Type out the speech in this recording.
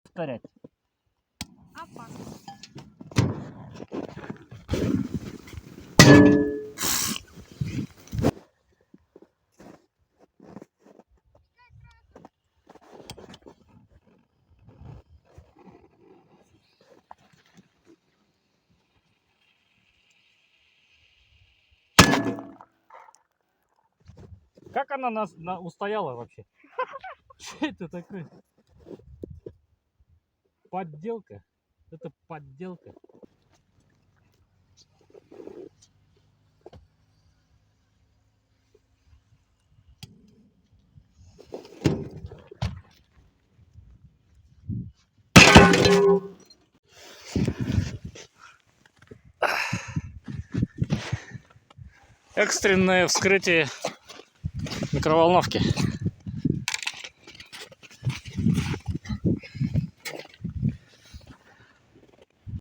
повторять. Опасно. Как она нас устояла вообще? Что это такое? Подделка? Это подделка. Экстренное вскрытие микроволновки.